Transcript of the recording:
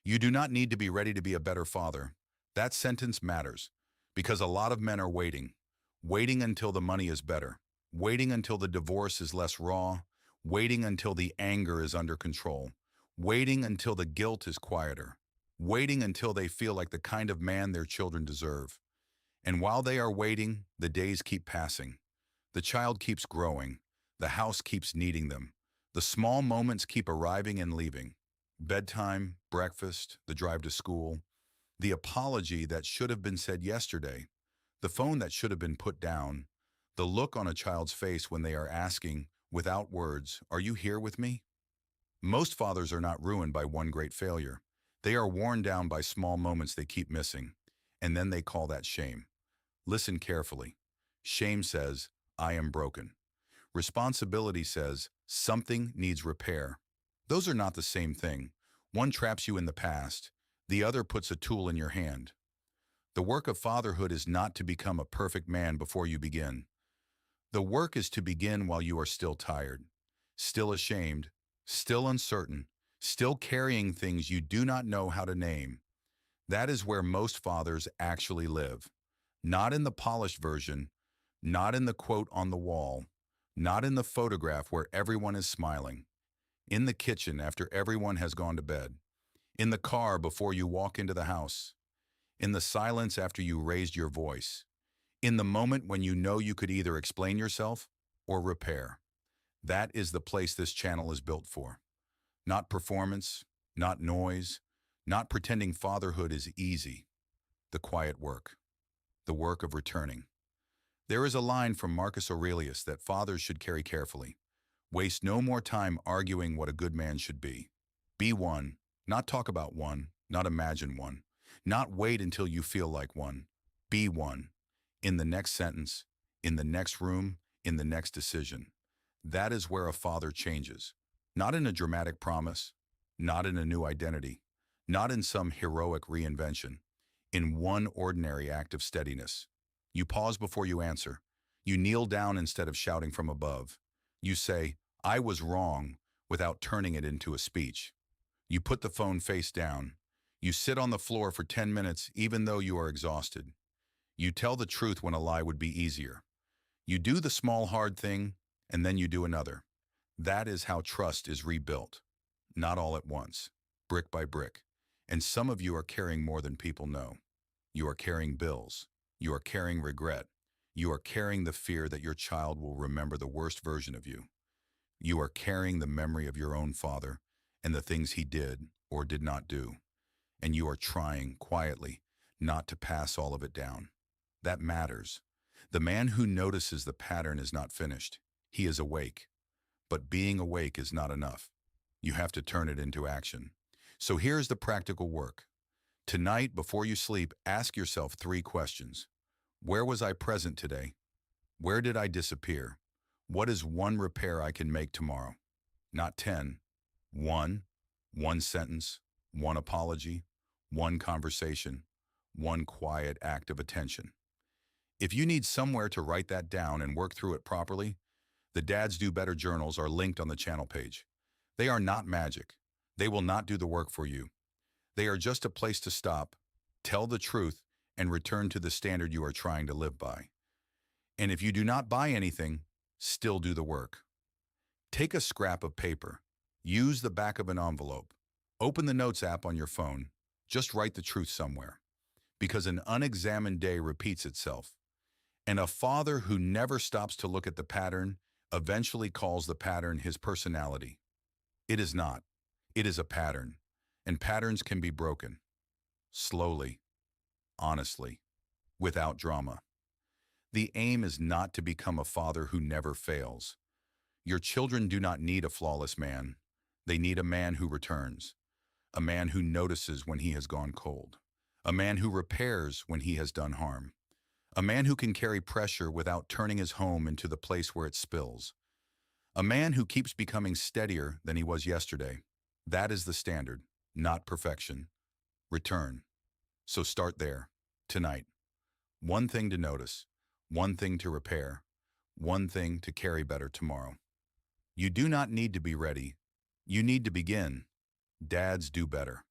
You do not need to be ready to be a better father. That sentence matters because a lot of men are waiting until the money is better, waiting until the divorce is less raw, waiting until the anger is under control, waiting until the guilt is quieter, waiting until they feel like the kind of man their children deserve. And while they are waiting, the days keep passing. The child keeps growing. The house keeps needing them. The small moments keep arriving and leaving. Bedtime, breakfast, the drive to school, the apology that should have been said yesterday, the phone that should have been put down, the look on a child's face when they are asking, without words, "Are you here with me?" Most fathers are not ruined by one great failure. They are worn down by small moments they keep missing, and then they call that shame. Listen carefully. Shame says, "I am broken." Responsibility says, "Something needs repair." Those are not the same thing. One traps you in the past. The other puts a tool in your hand. The work of fatherhood is not to become a perfect man before you begin. The work is to begin while you are still tired, still ashamed, still uncertain, still carrying things you do not know how to name. That is where most fathers actually live. Not in the polished version, not in the quote on the wall, not in the photograph where everyone is smiling. In the kitchen after everyone has gone to bed. In the car before you walk into the house. In the silence after you raised your voice. In the moment when you know you could either explain yourself or repair. That is the place this channel is built for. Not performance, not noise, not pretending fatherhood is easy. The quiet work. The work of returning. There is a line from Marcus Aurelius that fathers should carry carefully. Waste no more time arguing what a good man should be. Be one, not talk about one, not imagine one, not wait until you feel like one. Be one. In the next sentence, in the next room, in the next decision. That is where a father changes. Not in a dramatic promise, not in a new identity, not in some heroic reinvention. In one ordinary act of steadiness. You pause before you answer. You kneel down instead of shouting from above. You say, "I was wrong," without turning it into a speech. You put the phone face down. You sit on the floor for 10 minutes even though you are exhausted. You tell the truth when a lie would be easier. You do the small hard thing, and then you do another. That is how trust is rebuilt. Not all at once, brick by brick. And some of you are carrying more than people know. You are carrying bills. You are carrying regret. You are carrying the fear that your child will remember the worst version of you. You are carrying the memory of your own father and the things he did or did not do. And you are trying, quietly, not to pass all of it down. That matters. The man who notices the pattern is not finished. He is awake. But being awake is not enough. You have to turn it into action. So here's the practical work. Tonight, before you sleep, ask yourself 3 questions. Where was I present today? Where did I disappear? What is one repair I can make tomorrow? Not 10. One sentence, one apology, one conversation, one quiet act of attention. If you need somewhere to write that down and work through it properly, the Dads Do Better journals are linked on the channel page. They are not magic. They will not do the work for you. They are just a place to stop, tell the truth, and return to the standard you are trying to live by. And if you do not buy anything, still do the work. Take a scrap of paper. Use the back of an envelope. Open the Notes app on your phone. Just write the truth somewhere. Because an unexamined day repeats itself. And a father who never stops to look at the pattern eventually calls the pattern his personality. It is not. It is a pattern. And patterns can be broken. Slowly. Honestly. Without drama. The aim is not to become a father who never fails. Your children do not need a flawless man. They need a man who returns. A man who notices when he has gone cold. A man who repairs when he has done harm. A man who can carry pressure without turning his home into the place where it spills. A man who keeps becoming steadier than he was yesterday. That is the standard, not perfection. Return. So start there, tonight. One thing to notice, one thing to repair, one thing to carry better tomorrow. You do not need to be ready. You need to begin. Dads do better.